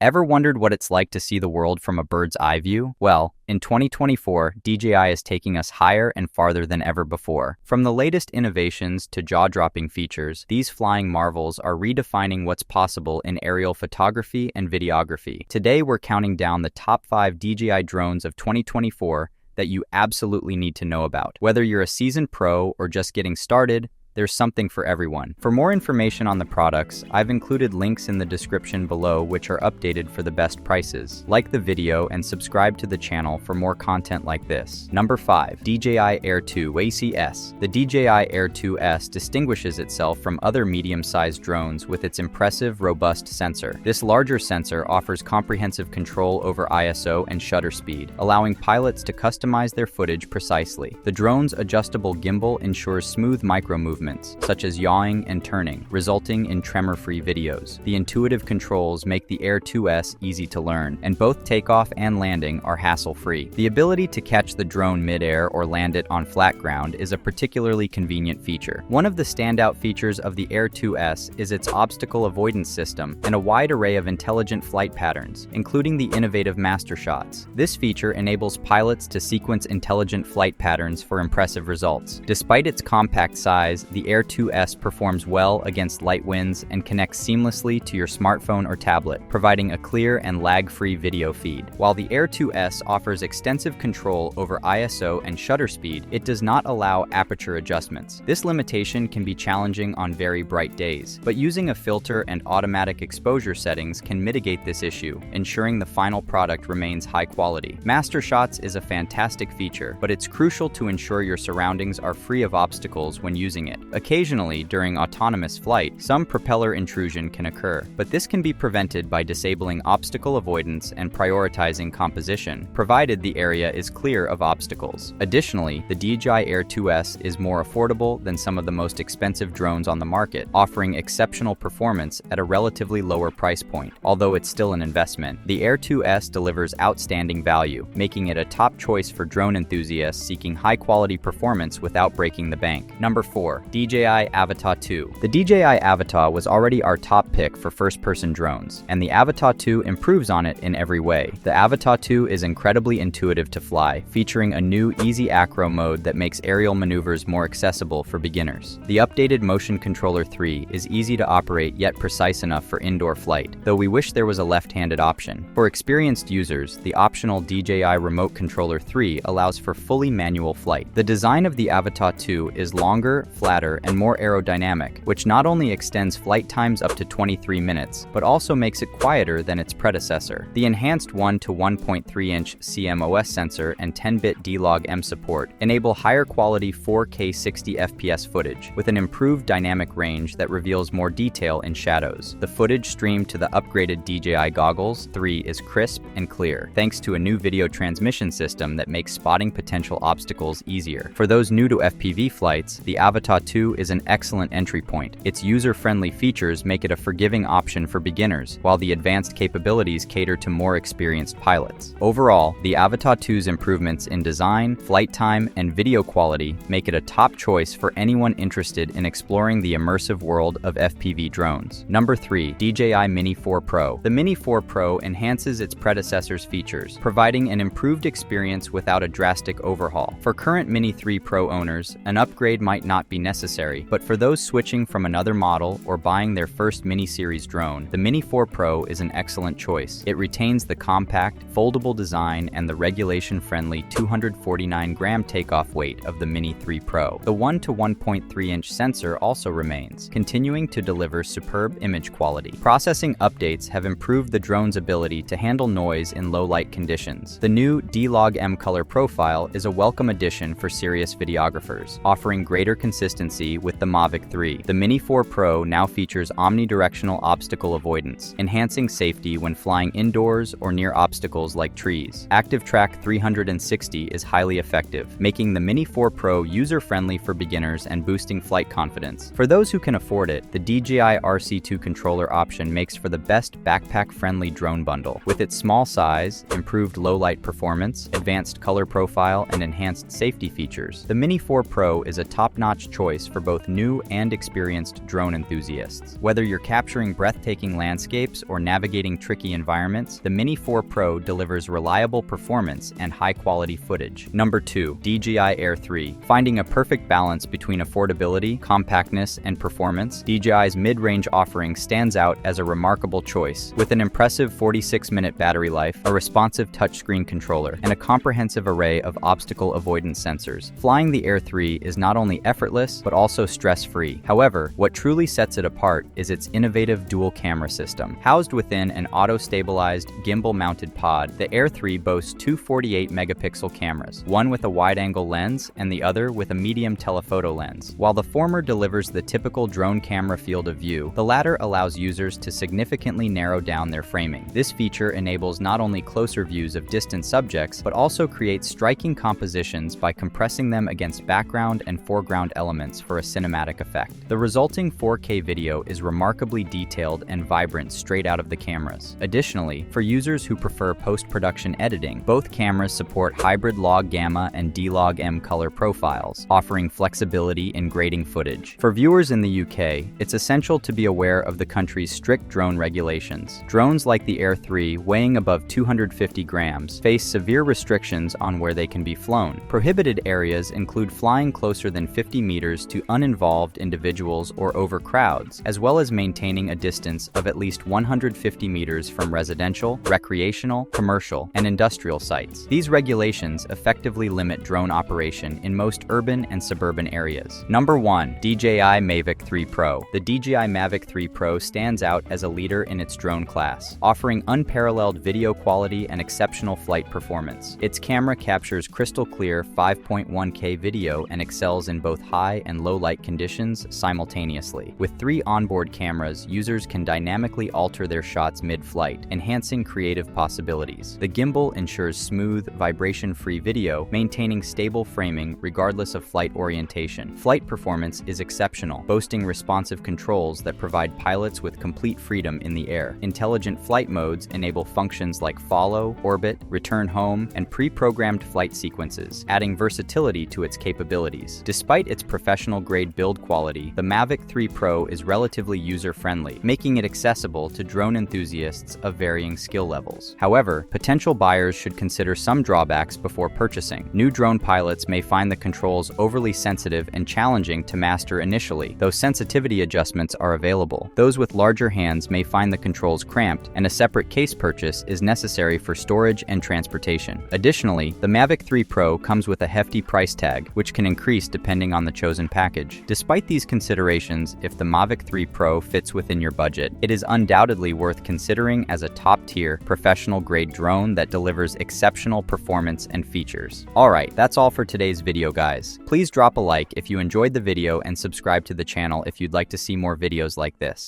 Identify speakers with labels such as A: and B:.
A: Ever wondered what it's like to see the world from a bird's eye view? Well, in 2024, DJI is taking us higher and farther than ever before. From the latest innovations to jaw-dropping features, these flying marvels are redefining what's possible in aerial photography and videography. Today, we're counting down the top 5 DJI drones of 2024 that you absolutely need to know about. Whether you're a seasoned pro or just getting started, there's something for everyone. For more information on the products, I've included links in the description below which are updated for the best prices. Like the video and subscribe to the channel for more content like this. Number 5. DJI Air 2 ACS. The DJI Air 2S distinguishes itself from other medium-sized drones with its impressive, robust sensor. This larger sensor offers comprehensive control over ISO and shutter speed, allowing pilots to customize their footage precisely. The drone's adjustable gimbal ensures smooth micro-movements, such as yawing and turning, resulting in tremor-free videos. The intuitive controls make the Air 2S easy to learn, and both takeoff and landing are hassle-free. The ability to catch the drone mid-air or land it on flat ground is a particularly convenient feature. One of the standout features of the Air 2S is its obstacle avoidance system and a wide array of intelligent flight patterns, including the innovative master shots. This feature enables pilots to sequence intelligent flight patterns for impressive results. Despite its compact size, the Air 2S performs well against light winds and connects seamlessly to your smartphone or tablet, providing a clear and lag-free video feed. While the Air 2S offers extensive control over ISO and shutter speed, it does not allow aperture adjustments. This limitation can be challenging on very bright days, but using a filter and automatic exposure settings can mitigate this issue, ensuring the final product remains high quality. Master Shots is a fantastic feature, but it's crucial to ensure your surroundings are free of obstacles when using it. Occasionally, during autonomous flight, some propeller intrusion can occur, but this can be prevented by disabling obstacle avoidance and prioritizing composition, provided the area is clear of obstacles. Additionally, the DJI Air 2S is more affordable than some of the most expensive drones on the market, offering exceptional performance at a relatively lower price point. Although it's still an investment, the Air 2S delivers outstanding value, making it a top choice for drone enthusiasts seeking high-quality performance without breaking the bank. Number 4. DJI Avata 2. The DJI Avata was already our top pick for first-person drones, and the Avata 2 improves on it in every way. The Avata 2 is incredibly intuitive to fly, featuring a new Easy Acro mode that makes aerial maneuvers more accessible for beginners. The updated Motion Controller 3 is easy to operate yet precise enough for indoor flight, though we wish there was a left-handed option. For experienced users, the optional DJI Remote Controller 3 allows for fully manual flight. The design of the Avata 2 is longer, flatter, and more aerodynamic, which not only extends flight times up to 23 minutes, but also makes it quieter than its predecessor. The enhanced 1 to 1.3-inch CMOS sensor and 10-bit D-Log-M support enable higher quality 4K 60 FPS footage, with an improved dynamic range that reveals more detail in shadows. The footage streamed to the upgraded DJI Goggles 3 is crisp and clear, thanks to a new video transmission system that makes spotting potential obstacles easier. For those new to FPV flights, the Avata 2 is an excellent entry point. Its user-friendly features make it a forgiving option for beginners, while the advanced capabilities cater to more experienced pilots. Overall, the Avata 2's improvements in design, flight time, and video quality make it a top choice for anyone interested in exploring the immersive world of FPV drones. Number 3. DJI Mini 4 Pro. The Mini 4 Pro enhances its predecessor's features, providing an improved experience without a drastic overhaul. For current Mini 3 Pro owners, an upgrade might not be necessary, but for those switching from another model or buying their first mini-series drone, the Mini 4 Pro is an excellent choice. It retains the compact, foldable design and the regulation-friendly 249-gram takeoff weight of the Mini 3 Pro. The 1 to 1.3-inch sensor also remains, continuing to deliver superb image quality. Processing updates have improved the drone's ability to handle noise in low-light conditions. The new D-Log-M color profile is a welcome addition for serious videographers, offering greater consistency with the Mavic 3. The Mini 4 Pro now features omnidirectional obstacle avoidance, enhancing safety when flying indoors or near obstacles like trees. Active Track 360 is highly effective, making the Mini 4 Pro user-friendly for beginners and boosting flight confidence. For those who can afford it, the DJI RC2 controller option makes for the best backpack-friendly drone bundle. With its small size, improved low-light performance, advanced color profile, and enhanced safety features, the Mini 4 Pro is a top-notch choice choice for both new and experienced drone enthusiasts. Whether you're capturing breathtaking landscapes or navigating tricky environments, the Mini 4 Pro delivers reliable performance and high-quality footage. Number 2. DJI Air 3. Finding a perfect balance between affordability, compactness, and performance, DJI's mid-range offering stands out as a remarkable choice. With an impressive 46-minute battery life, a responsive touchscreen controller, and a comprehensive array of obstacle avoidance sensors, flying the Air 3 is not only effortless, but also stress-free. However, what truly sets it apart is its innovative dual-camera system. Housed within an auto-stabilized, gimbal-mounted pod, the Air 3 boasts two 48-megapixel cameras, one with a wide-angle lens and the other with a medium telephoto lens. While the former delivers the typical drone camera field of view, the latter allows users to significantly narrow down their framing. This feature enables not only closer views of distant subjects, but also creates striking compositions by compressing them against background and foreground elements for a cinematic effect. The resulting 4K video is remarkably detailed and vibrant straight out of the cameras. Additionally, for users who prefer post-production editing, both cameras support hybrid log gamma and D-Log-M color profiles, offering flexibility in grading footage. For viewers in the UK, it's essential to be aware of the country's strict drone regulations. Drones like the Air 3, weighing above 250 grams, face severe restrictions on where they can be flown. Prohibited areas include flying closer than 50 meters to uninvolved individuals or over crowds, as well as maintaining a distance of at least 150 meters from residential, recreational, commercial, and industrial sites. These regulations effectively limit drone operation in most urban and suburban areas. Number 1. DJI Mavic 3 Pro. The DJI Mavic 3 Pro stands out as a leader in its drone class, offering unparalleled video quality and exceptional flight performance. Its camera captures crystal clear 5.1K video and excels in both high and low light conditions simultaneously. With 3 onboard cameras, users can dynamically alter their shots mid-flight, enhancing creative possibilities. The gimbal ensures smooth, vibration-free video, maintaining stable framing regardless of flight orientation. Flight performance is exceptional, boasting responsive controls that provide pilots with complete freedom in the air. Intelligent flight modes enable functions like follow, orbit, return home, and pre-programmed flight sequences, adding versatility to its capabilities. Despite its professional-grade build quality, the Mavic 3 Pro is relatively user-friendly, making it accessible to drone enthusiasts of varying skill levels. However, potential buyers should consider some drawbacks before purchasing. New drone pilots may find the controls overly sensitive and challenging to master initially, though sensitivity adjustments are available. Those with larger hands may find the controls cramped, and a separate case purchase is necessary for storage and transportation. Additionally, the Mavic 3 Pro comes with a hefty price tag, which can increase depending on the chosen package. Despite these considerations, if the Mavic 3 Pro fits within your budget, it is undoubtedly worth considering as a top-tier, professional-grade drone that delivers exceptional performance and features. Alright, that's all for today's video, guys. Please drop a like if you enjoyed the video and subscribe to the channel if you'd like to see more videos like this.